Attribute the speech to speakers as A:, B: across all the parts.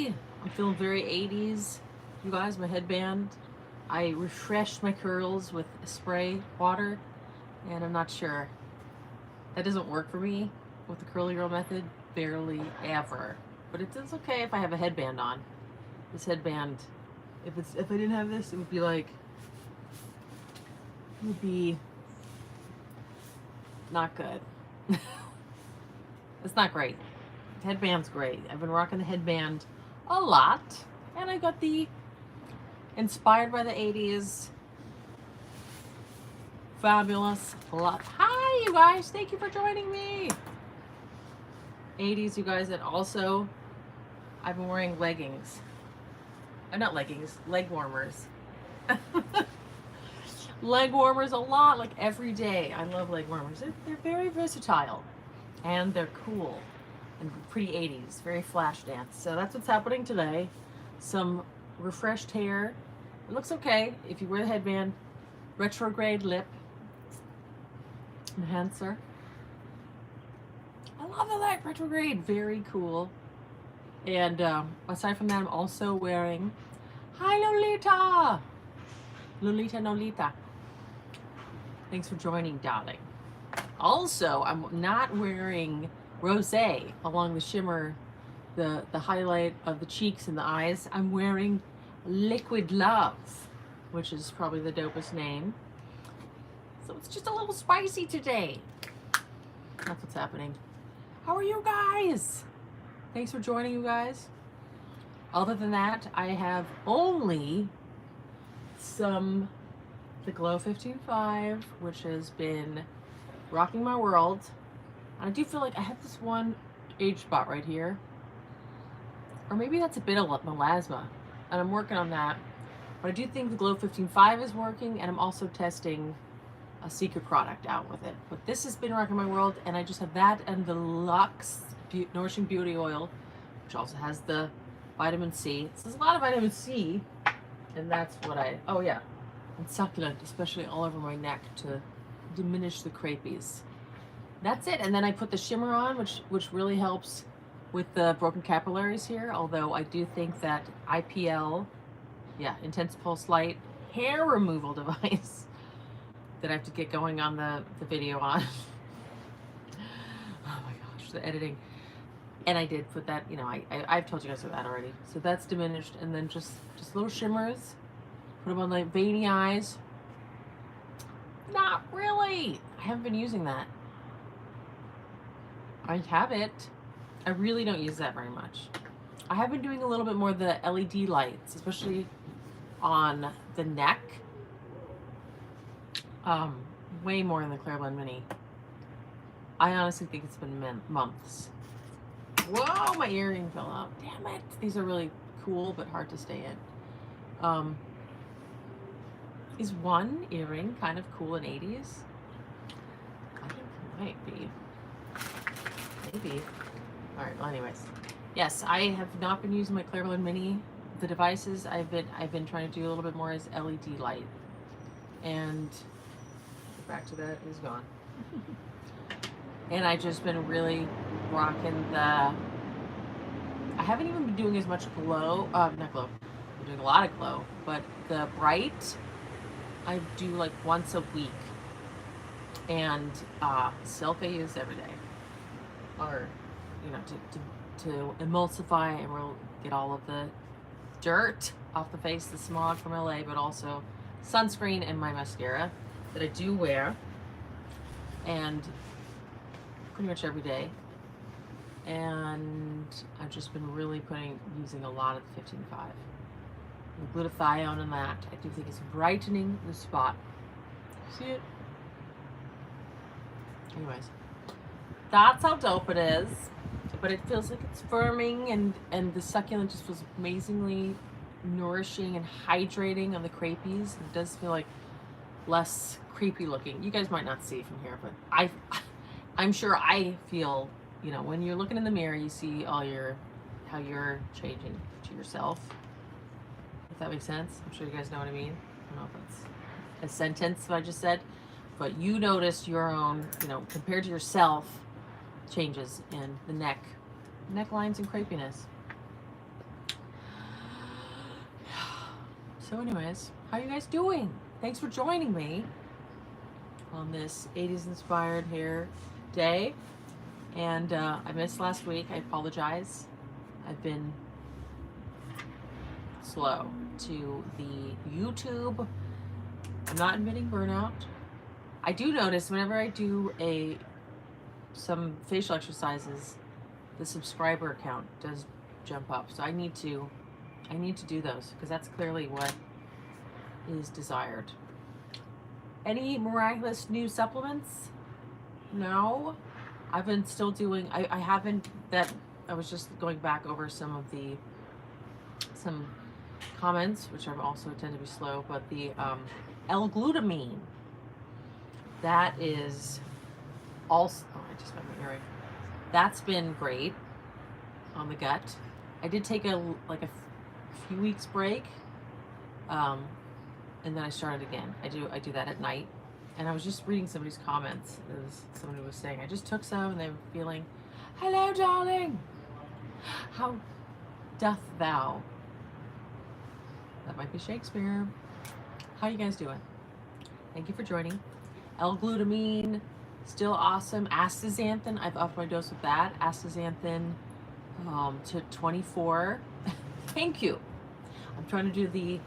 A: energy. I'm feeling very 80s. You guys, my headband. I refreshed my curls with spray water, and I'm not sure. That doesn't work for me with the curly girl method, barely ever. But it's okay if I have a headband on. This headband, if I didn't have this, it would be like, it would be not good. It's not great. The headband's great. I've been rocking the headband a lot, and I got the inspired by the 80s fabulous lot. Hi you guys, thank you for joining me. 80s, you guys, and also I've been wearing leggings. Not leggings, leg warmers. Leg warmers a lot, like every day. I love leg warmers. They're very versatile and they're cool and pretty 80s, very flash dance. So that's what's happening today. Some refreshed hair. It looks okay if you wear the headband. Retrograde lip enhancer. I love the light retrograde, very cool. And aside from that, I'm also wearing, hi Lolita, Nolita. Thanks for joining, darling. Also, I'm not wearing rosé along the shimmer, the highlight of the cheeks and the eyes. I'm wearing Liquid Love, which is probably the dopest name. So it's just a little spicy today. That's what's happening. How are you guys? Thanks for joining, you guys. Other than that, I have only the Glow 15.5, which has been rocking my world. I do feel like I have this one age spot right here. Or maybe that's a bit of melasma, and I'm working on that. But I do think the Glow 15.5 is working, and I'm also testing a secret product out with it. But this has been rocking my world, and I just have that and the LUX Nourishing Beauty Oil, which also has the vitamin C. So there's a lot of vitamin C, and that's what oh yeah, and succulent, especially all over my neck to diminish the crepies. That's it. And then I put the shimmer on, which really helps with the broken capillaries here, although I do think that IPL, yeah, intense pulse light hair removal device that I have to get going on the video on. Oh my gosh, the editing. And I did put that, you know, I've told you guys about that already. So that's diminished. And then just little shimmers. Put them on the veiny eyes. Not really. I haven't been using that. I have it. I really don't use that very much. I have been doing a little bit more of the LED lights, especially on the neck. Way more in the Clairblend Mini. I honestly think it's been months. Whoa, my earring fell out. Damn it. These are really cool, but hard to stay in. Is one earring kind of cool in 80s? I think it might be. Maybe. All right, well, anyways. Yes, I have not been using my Clairblend Mini. The devices I've been trying to do a little bit more as LED light. And back to that is gone. And I just been really rocking I haven't even been doing as much glow, not glow, I'm doing a lot of glow, but the bright, I do like once a week. And silk I use every day. Or, you know, to emulsify and get all of the dirt off the face, the smog from LA, but also sunscreen and my mascara that I do wear, and pretty much every day. And I've just been really using a lot of the 15.5. The glutathione in that, I do think it's brightening the spot. See it? Anyways, that's how dope it is. But it feels like it's firming, and the succulent just feels amazingly nourishing and hydrating on the crepies. It does feel like less creepy looking. You guys might not see it from here, but I'm sure I feel, you know, when you're looking in the mirror, you see how you're changing to yourself. If that makes sense. I'm sure you guys know what I mean. I don't know if that's a sentence what I just said, but you notice your own, you know, compared to yourself, changes in the necklines and crepiness. So anyways, how you guys doing? Thanks for joining me on this 80s inspired hair day. And I missed last week. I apologize. I've been slow to the YouTube. I'm not admitting burnout. I do notice whenever I do some facial exercises, the subscriber count does jump up. So I need to do those because that's clearly what is desired. Any miraculous new supplements? No. I've been still doing, I haven't, I was just going back over some comments, which I also tend to be slow, but the L-glutamine, that is also, oh, I just got my earring. That's been great on the gut. I did take a few weeks break, and then I started again. I do that at night. And I was just reading somebody's comments. Somebody was saying, I just took some and they were feeling, hello, darling. How doth thou? That might be Shakespeare. How you guys doing? Thank you for joining. L-glutamine, still awesome. Astaxanthin, I've upped my dose with that. Astaxanthin to 24. Thank you. I'm trying to do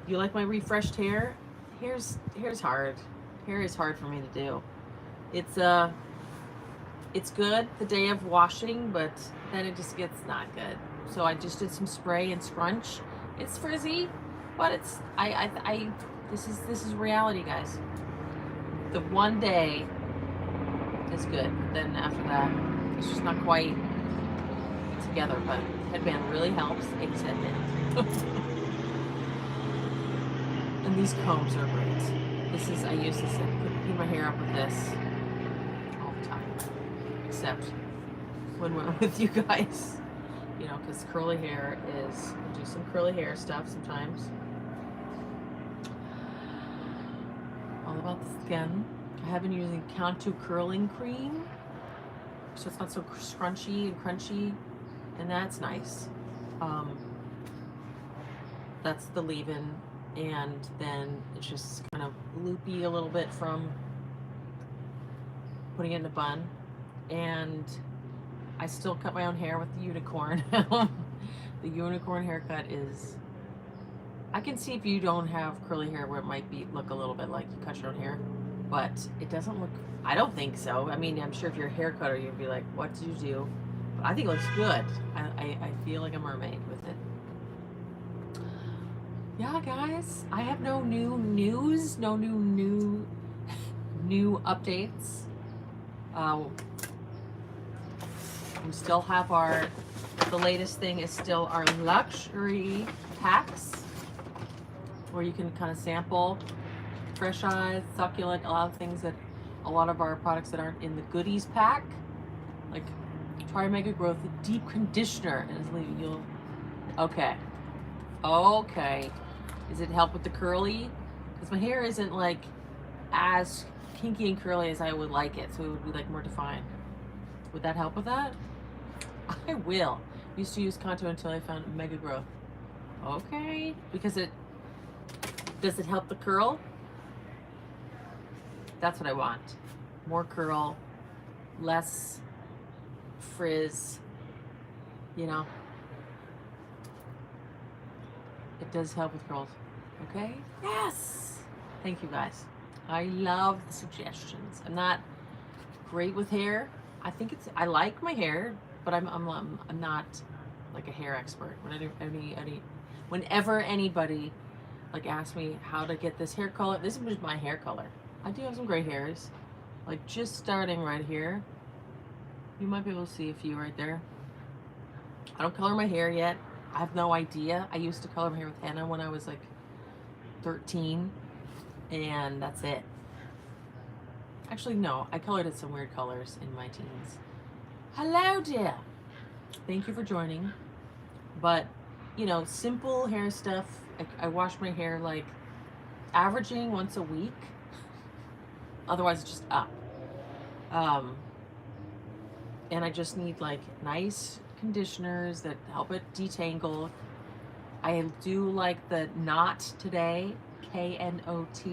A: you like my refreshed hair? Hair's hard. Hair is hard for me to do. It's good the day of washing, but then it just gets not good. So I just did some spray and scrunch. It's frizzy, but this is reality, guys. The one day is good. Then after that, it's just not quite together, but headband really helps. Aches headband. And these combs are great. I use this, I put my hair up with this all the time, except when we're with you guys, you know, because curly hair I do some curly hair stuff sometimes. All about the skin. I have been using Cantu curling cream, so it's not so scrunchy and crunchy, and that's nice. That's the leave-in. And then it's just kind of loopy a little bit from putting it in a bun. And I still cut my own hair with the unicorn. The unicorn haircut is, I can see if you don't have curly hair where it might look a little bit like you cut your own hair, but it doesn't look, I don't think so. I mean, I'm sure if you're a hair cutter, you'd be like, what did you do? But I think it looks good. I feel like a mermaid with it. Yeah, guys, I have no new news, no new updates. We still have the latest thing is still our luxury packs, where you can kind of sample fresh eyes, succulent, a lot of our products that aren't in the goodies pack, like try Mega Growth, the deep conditioner, and okay. Does it help with the curly? Because my hair isn't like as kinky and curly as I would like it, so it would be like more defined. Would that help with that? I will. Used to use Kanto until I found Mega Growth. Okay, because does it help the curl? That's what I want. More curl, less frizz, you know. It does help with curls. Okay? Yes! Thank you, guys. I love the suggestions. I'm not great with hair. I like my hair, but I'm not like a hair expert. Whenever anybody like asks me how to get this hair color, this is my hair color. I do have some gray hairs, like just starting right here. You might be able to see a few right there. I don't color my hair yet. I have no idea. I used to color my hair with henna when I was like 13, and that's it. Actually, no, I colored it some weird colors in my teens. Hello, dear. Thank you for joining. But, you know, simple hair stuff. I wash my hair like averaging once a week. Otherwise, it's just up. And I just need like nice conditioners that help it detangle. I do like the Knot Today, Knot.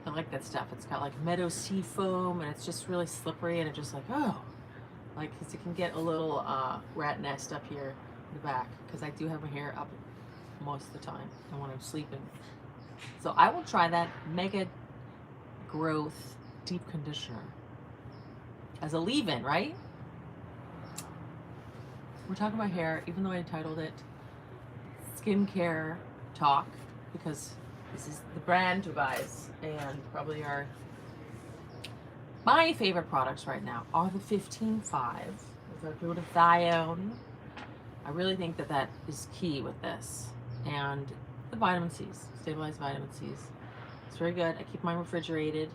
A: I like that stuff. It's got like meadow sea foam, and it's just really slippery, and it's just like, oh, like, because it can get a little rat nest up here in the back, because I do have my hair up most of the time and when I'm sleeping. So I will try that Mega Growth Deep Conditioner as a leave-in, right? We're talking about hair, even though I titled it Skincare Talk, because this is the brand, you guys, and probably my favorite products right now are the 15-5 with our glutathione. I really think that that is key with this. And the vitamin C's, stabilized vitamin C's. It's very good. I keep mine refrigerated,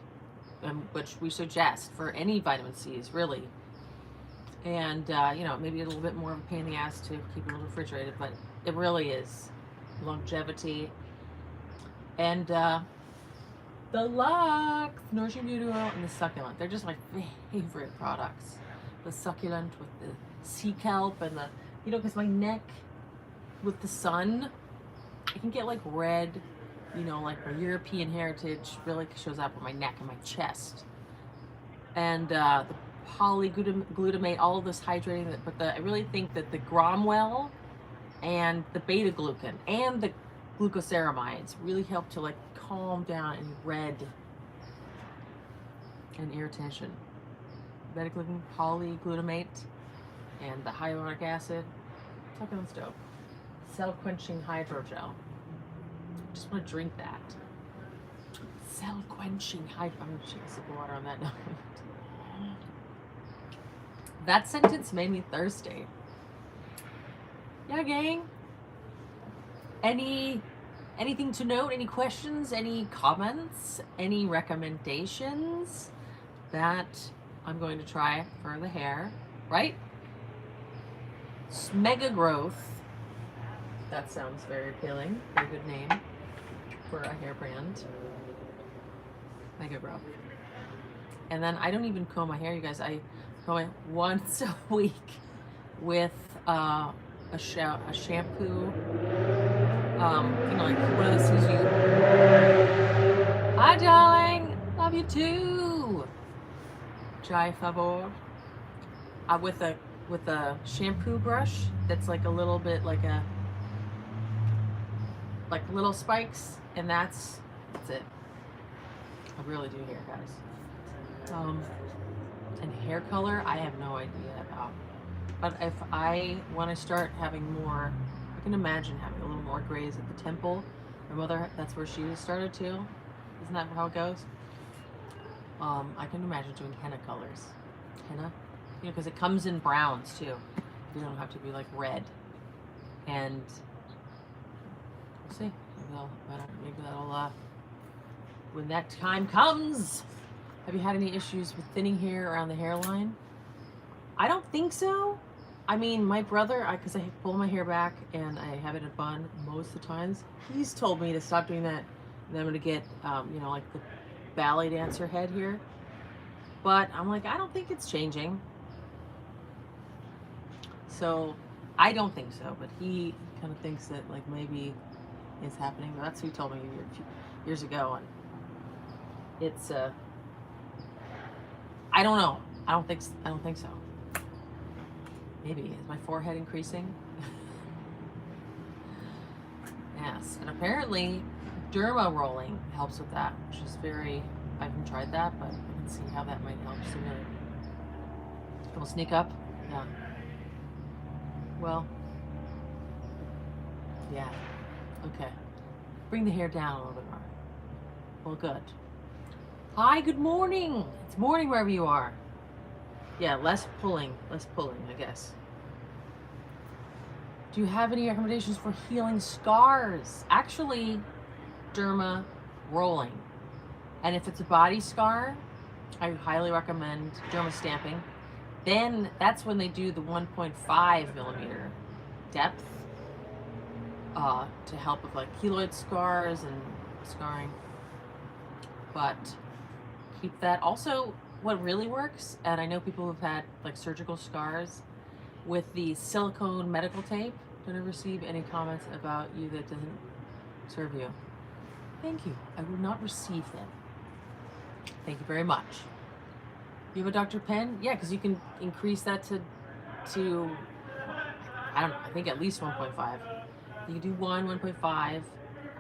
A: which we suggest for any vitamin C's, really. And, you know, maybe a little bit more of a pain in the ass to keep it refrigerated, but it really is longevity. And the LUX Nourishing Beauty Oil and the Succulent. They're just my favorite products. The Succulent with the sea kelp and the, you know, because my neck with the sun, I can get like red, you know, like my European heritage really shows up on my neck and my chest. And the polyglutamate, all of this hydrating, but I really think that the Gromwell and the beta glucan and the glucoceramides really help to like calm down any red and irritation. Beta glucan, polyglutamate, and the hyaluronic acid. Succulent stove. Cell quenching hydrogel. Just want to drink that. Cell quenching hydro. I'm gonna shake a sip of water on that now. That sentence made me thirsty. Yeah, gang. Anything to note? Any questions? Any comments? Any recommendations that I'm going to try for the hair? Right? Mega Growth. That sounds very appealing. Very good name for a hair brand. Mega Growth. And then I don't even comb my hair, you guys. I comb it once a week with a shampoo. You know, like one of those things you. Hi, darling. Love you too. Jai favor. With a shampoo brush that's like a little bit like little spikes, and that's it. I really do hair, guys. And hair color, I have no idea about. But if I want to start having more, I can imagine having a little more grays at the temple. My mother, that's where she started too. Isn't that how it goes? I can imagine doing henna colors. Henna, you know, because it comes in browns too. You don't have to be like red. And we'll see. Maybe that'll when that time comes. Have you had any issues with thinning hair around the hairline? I don't think so. I mean, my brother, because I pull my hair back and I have it in a bun most of the times, he's told me to stop doing that. And I'm going to get, you know, like the ballet dancer head here. But I'm like, I don't think it's changing. So I don't think so. But he kind of thinks that like maybe it's happening. That's what he told me years ago. And it's, I don't know. I don't think so. Maybe. Is my forehead increasing? Yes. And apparently derma rolling helps with that, which is very, I haven't tried that, but I can see how that might help stimulate. It'll sneak up? Yeah. Well, yeah. Okay. Bring the hair down a little bit more. Well, good. Hi, good morning. It's morning wherever you are. Yeah, less pulling, I guess. Do you have any recommendations for healing scars? Actually, derma rolling. And if it's a body scar, I highly recommend derma stamping. Then that's when they do the 1.5 millimeter depth to help with like keloid scars and scarring. But keep that. Also, what really works, and I know people have had like surgical scars with the silicone medical tape, Don't ever receive any comments about you that doesn't serve you. Thank you. I will not receive them. Thank you very much. You have a Dr. Pen? Yeah, because you can increase that to I don't know, I think at least 1.5. You can do 1.5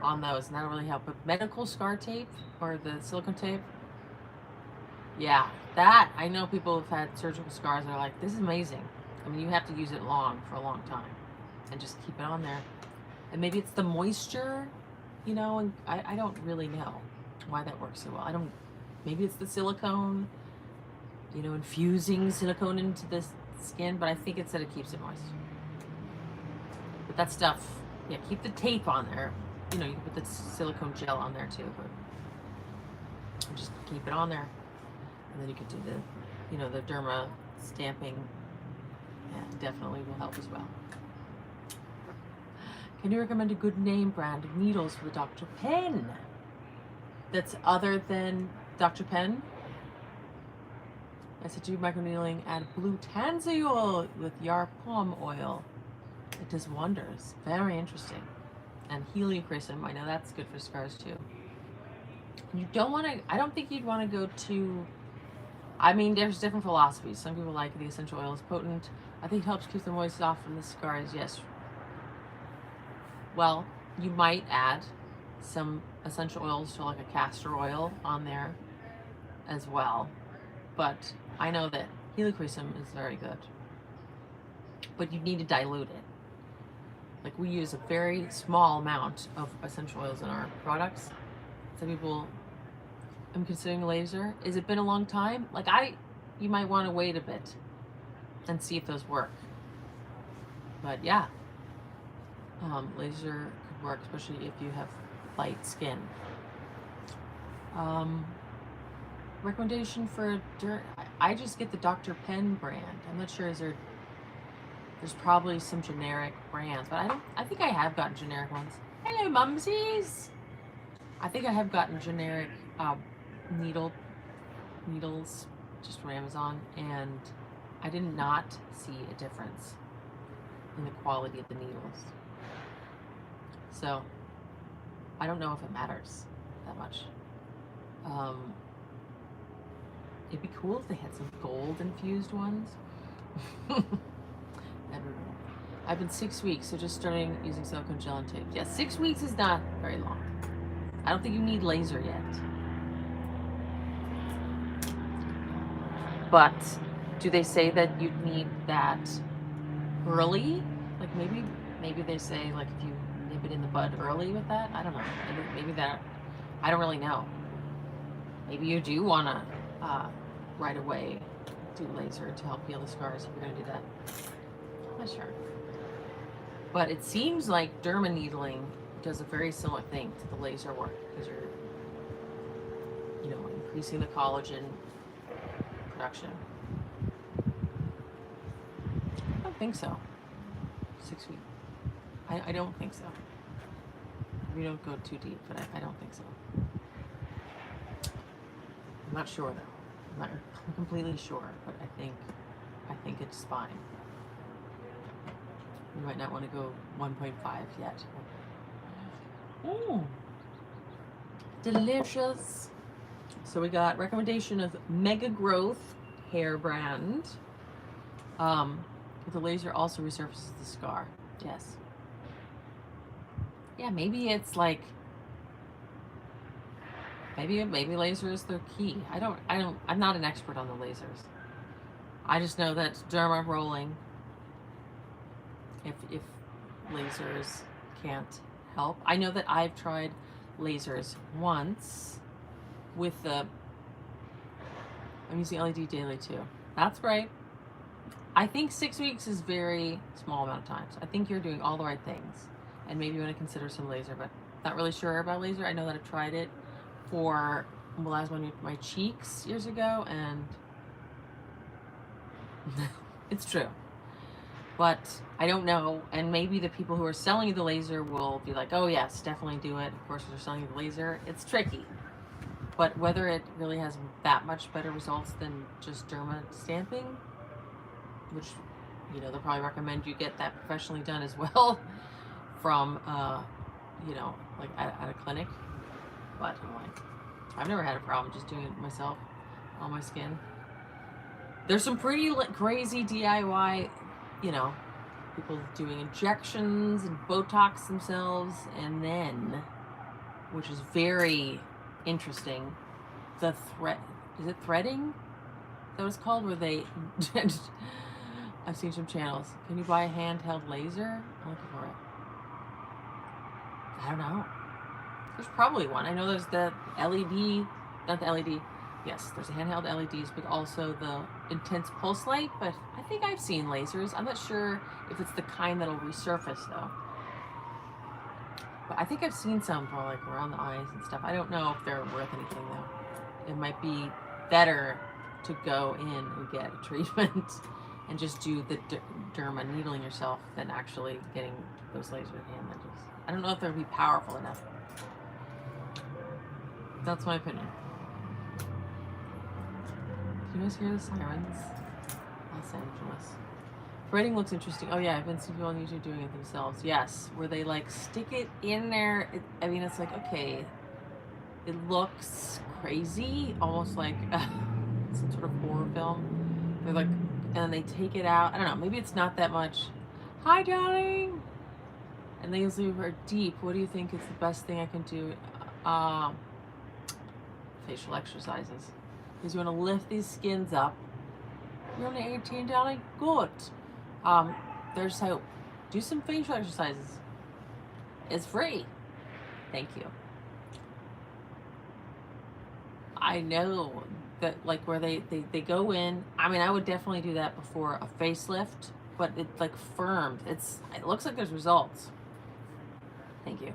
A: on those, and that'll really help. But medical scar tape or the silicone tape, yeah, that, I know people have had surgical scars and are like, this is amazing. I mean, you have to use it for a long time and just keep it on there. And maybe it's the moisture, you know, and I don't really know why that works so well. Maybe it's the silicone, you know, infusing silicone into the skin, but I think it's that it keeps it moist. But that stuff, yeah, keep the tape on there. You know, you can put the silicone gel on there too, but just keep it on there. And then you could do the, you know, the derma stamping. Yeah, definitely will help as well. Can you recommend a good name brand of needles for the Dr. Pen that's other than Dr. Pen? I said do microneedling, add blue tansy oil with yar palm oil. It does wonders. Very interesting. And heliochrysum, I know that's good for scars too. You don't want to, I don't think you'd want to go to, I mean, there's different philosophies. Some people like the essential oil is potent. I think it helps keep the moisture off from the scars, yes. Well, you might add some essential oils to like a castor oil on there as well. But I know that heliochrysum is very good. But you need to dilute it. Like we use a very small amount of essential oils in our products. Some people, I'm considering laser. Has it been a long time? Like you might want to wait a bit and see if those work. But yeah, laser could work, especially if you have light skin. Recommendation for I just get the Dr. Pen brand. I'm not sure, there's probably some generic brands, but I think I have gotten generic ones. Hello, mumsies. I think I have gotten generic needles just from Amazon, and I did not see a difference in the quality of the needles. So I don't know if it matters that much. It'd be cool if they had some gold infused ones. I've been 6 weeks, so just starting using silicone gel and tape. Yeah, 6 weeks is not very long. I don't think you need laser yet. But do they say that you need that early? Like maybe they say like if you nip it in the bud early with that. I don't know. Maybe that. I don't really know. Maybe you do want to right away do laser to help heal the scars if you're going to do that. I'm not sure. But it seems like derma needling does a very similar thing to the laser work because you're, you know, increasing the collagen production. I don't think so. 6 weeks. I don't think so. We don't go too deep, but I don't think so. I'm not sure though. I'm not completely sure, but I think it's fine. You might not want to go 1.5 yet. Delicious. So we got recommendation of Mega Growth hair brand. The laser also resurfaces the scar. Yes. Yeah, maybe it's like maybe laser is the key. I'm not an expert on the lasers. I just know that derma rolling, if lasers can't help. I know that I've tried lasers once with I'm using LED daily too. That's right. I think 6 weeks is very small amount of time. So I think you're doing all the right things. And maybe you want to consider some laser, but not really sure about laser. I know that I've tried it for melasma with my cheeks years ago, and it's true. But I don't know, and maybe the people who are selling you the laser will be like, oh yes, definitely do it. Of course, if they're selling you the laser, it's tricky. But whether it really has that much better results than just derma stamping, which you know, they'll probably recommend you get that professionally done as well from, you know, like at a clinic. But I'm like, I've never had a problem just doing it myself on my skin. There's some pretty crazy DIY, you know, people doing injections and Botox themselves, and then, which is very interesting, the is it threading? Is that what it's called? Where they, I've seen some channels. Can you buy a handheld laser? I'm looking for it. I don't know. There's probably one. I know there's the LED, not the LED. Yes, there's handheld LEDs, but also the intense pulse light. But I think I've seen lasers. I'm not sure if it's the kind that'll resurface though. But I think I've seen some for like around the eyes and stuff. I don't know if they're worth anything though. It might be better to go in and get a treatment and just do the derma needling yourself than actually getting those laser hand lenses. I don't know if they'll be powerful enough. That's my opinion. Do you guys hear the sirens? Los Angeles. Threading looks interesting. Oh yeah, I've been seeing people on YouTube doing it themselves. Yes, where they like stick it in there. I mean, it's like, okay, it looks crazy, almost like some sort of horror film. They're like, and then they take it out. I don't know, maybe it's not that much. Hi, darling. And they usually are deep. What do you think is the best thing I can do? Facial exercises. Because you want to lift these skins up. You're only 18, darling? Good. There's hope. Do some facial exercises. It's free. Thank you. I know that like where they go in. I mean, I would definitely do that before a facelift, but it's like firmed. It looks like there's results. Thank you.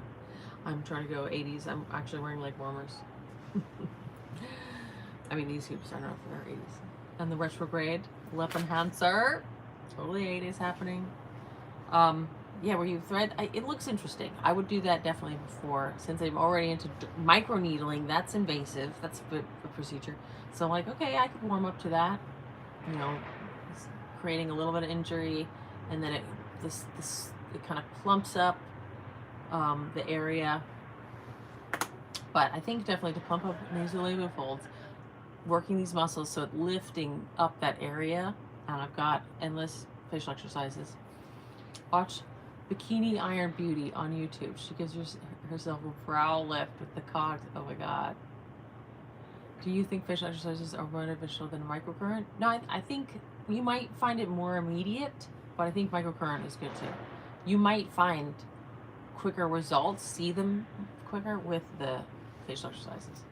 A: I'm trying to go 80s. I'm actually wearing leg warmers. I mean, these hoops are not for their 80s. And the retrograde lip enhancer, totally 80s happening. Yeah, where you thread, it looks interesting. I would do that definitely before, since I'm already into micro needling. That's invasive. That's a procedure. So I'm like, okay, I could warm up to that. You know, creating a little bit of injury, and then it kind of plumps up the area. But I think definitely to plump up nasolabial folds, working these muscles, so it's lifting up that area. And I've got endless facial exercises. Watch Bikini Iron Beauty on YouTube. She gives herself a brow lift with the cogs. Oh my God. Do you think facial exercises are more beneficial than microcurrent? No, I think you might find it more immediate, but I think microcurrent is good too. You might find quicker results, see them quicker with the facial exercises.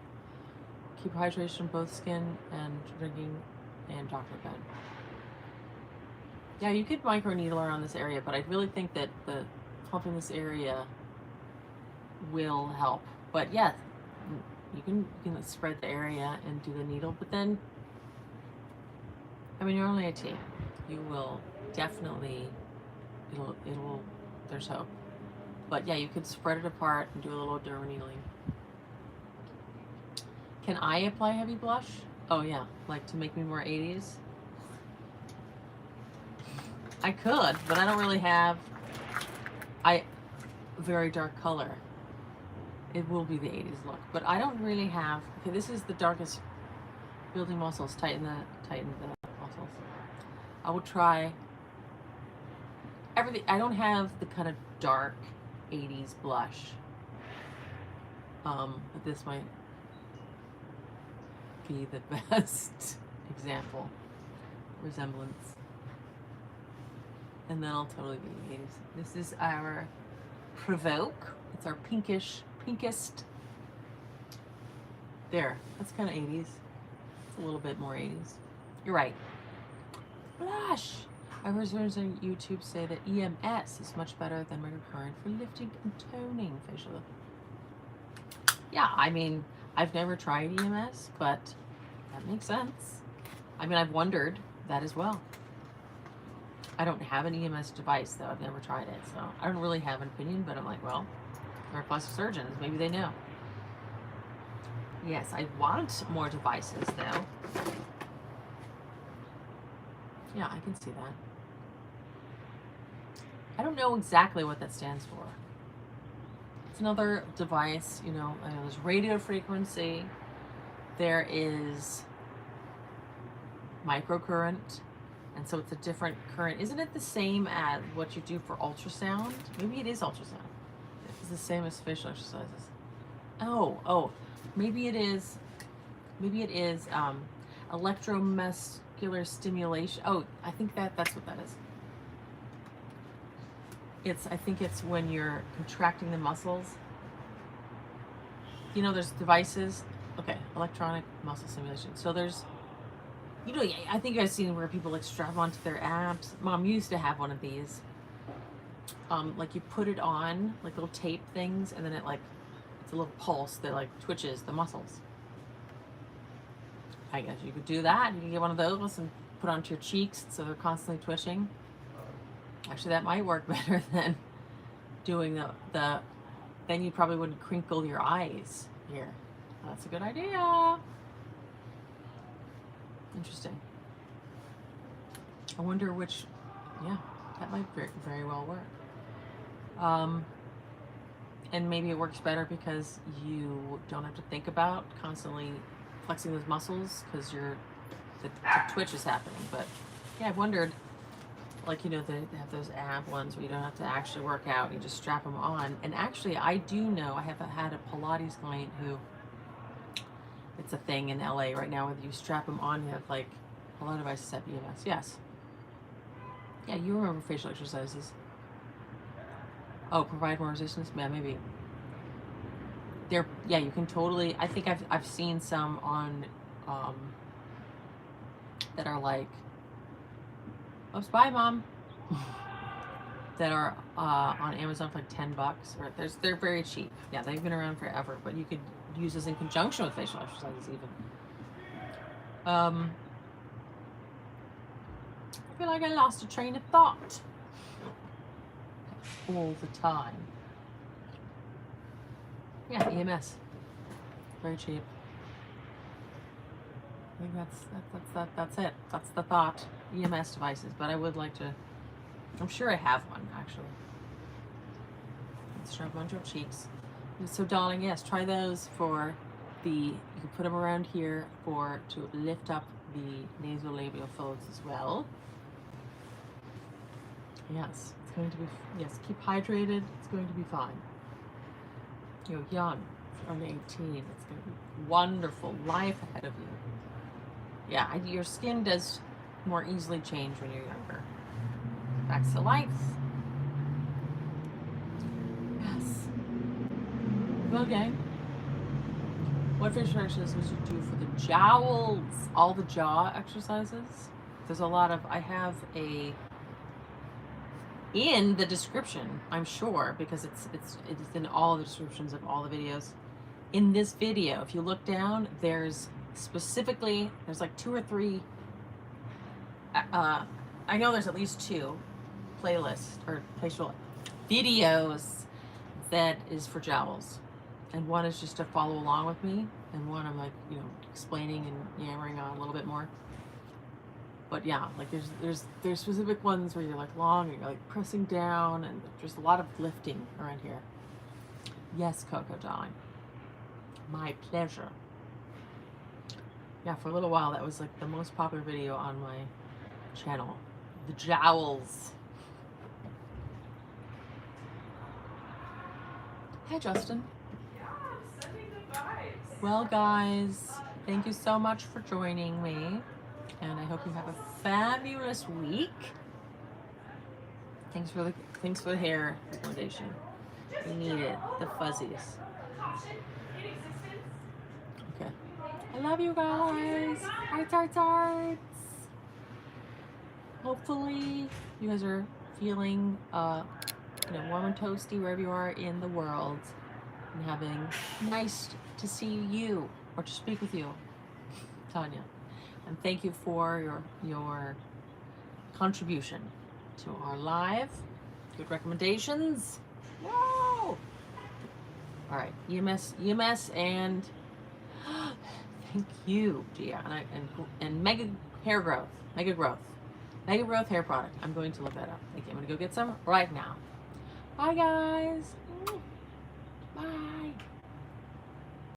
A: Keep hydration both skin and drinking and Dr. Ben. Yeah, you could microneedle around this area, but I really think that the pumping this area will help. But yeah, you can spread the area and do the needle, but then, I mean, you're only a teen. You will definitely, there's hope. But yeah, you could spread it apart and do a little derma needling. Can I apply heavy blush? Oh yeah, like to make me more 80s? I could, but I don't really have a very dark color. It will be the 80s look, but I don't really have, okay, this is the darkest. Building muscles, tighten the muscles. I will try everything. I don't have the kind of dark 80s blush. But this might be the best example, resemblance. And then I'll totally be the 80s. This is our Provoke. It's our pinkest. There, that's kind of 80s. It's a little bit more 80s. You're right. Blush. I heard someone on YouTube say that EMS is much better than microcurrent for lifting and toning facial. Yeah, I mean, I've never tried EMS, but that makes sense. I mean, I've wondered that as well. I don't have an EMS device, though. I've never tried it, so I don't really have an opinion, but I'm like, well, they're plastic surgeons. Maybe they know. Yes, I want more devices, though. Yeah, I can see that. I don't know exactly what that stands for. It's another device, you know, I know there's radio frequency, there is microcurrent, and so it's a different current. Isn't it the same as what you do for ultrasound? Maybe it is ultrasound. It's the same as facial exercises. Oh, maybe it is electromuscular stimulation. Oh, I think that's what that is. I think it's when you're contracting the muscles. You know, there's devices. Okay, electronic muscle stimulation. So there's, you know, I think I've seen where people like strap onto their abs. Mom used to have one of these. Like you put it on, like little tape things, and then it's a little pulse that like twitches the muscles. I guess you could do that. You can get one of those and put onto your cheeks so they're constantly twitching. Actually, that might work better than doing then you probably wouldn't crinkle your eyes here. That's a good idea. Interesting. I wonder which, yeah, that might very well work. And maybe it works better because you don't have to think about constantly flexing those muscles because the twitch is happening. But yeah, I've wondered, like, you know, they have those ab ones where you don't have to actually work out, you just strap them on. And actually, I do know, I have had a Pilates client who, it's a thing in LA right now, where you strap them on, you have like a lot of devices at EMS. Yes. Yeah, you remember facial exercises. Oh, provide more resistance? Yeah, maybe. Yeah, you can totally, I think I've seen some on, that are like, oops, bye mom, that are on Amazon for like $10, or they're very cheap. Yeah, they've been around forever, but you could use this in conjunction with facial exercises even. I feel like I lost a train of thought all the time. Yeah, EMS, very cheap. I think that's it. That's the thought. EMS devices, but I would like to. I'm sure I have one actually. Let's strap them onto your cheeks. So, darling, yes, try those for the. You can put them around here to lift up the nasolabial folds as well. Yes, it's going to be. Yes, keep hydrated. It's going to be fine. You're young, only 18. It's going to be wonderful. Life ahead of you. Yeah, your skin does more easily change when you're younger. Back to life. Yes. Okay. What facial exercises would you do for the jowls? All the jaw exercises? There's a lot of, I have in the description, I'm sure, because it's in all the descriptions of all the videos. In this video, if you look down, there's like 2 or 3, I know there's at least 2 playlists or facial videos that is for jowls, and one is just to follow along with me, and one I'm like, you know, explaining and yammering on a little bit more. But yeah, like there's specific ones where you're like long and you're like pressing down, and there's a lot of lifting around here. Yes, Coco darling, my pleasure. Yeah, for a little while that was like the most popular video on my channel, the jowls. Hey Justin.
B: Yeah, I'm sending the vibes.
A: Well guys, thank you so much for joining me, and I hope you have a fabulous week. Thanks for the hair recommendation. We need it, the fuzzies. Okay. I love you guys. Hearts. Hopefully you guys are feeling warm and toasty wherever you are in the world, and having nice to see you or to speak with you, Tanya. And thank you for your contribution to our live. Good recommendations. Whoa! All right, EMS, and thank you, Gia, and mega hair growth, mega growth. Negative growth hair product. I'm going to look that up. Thank you. I'm going to go get some right now. Bye, guys.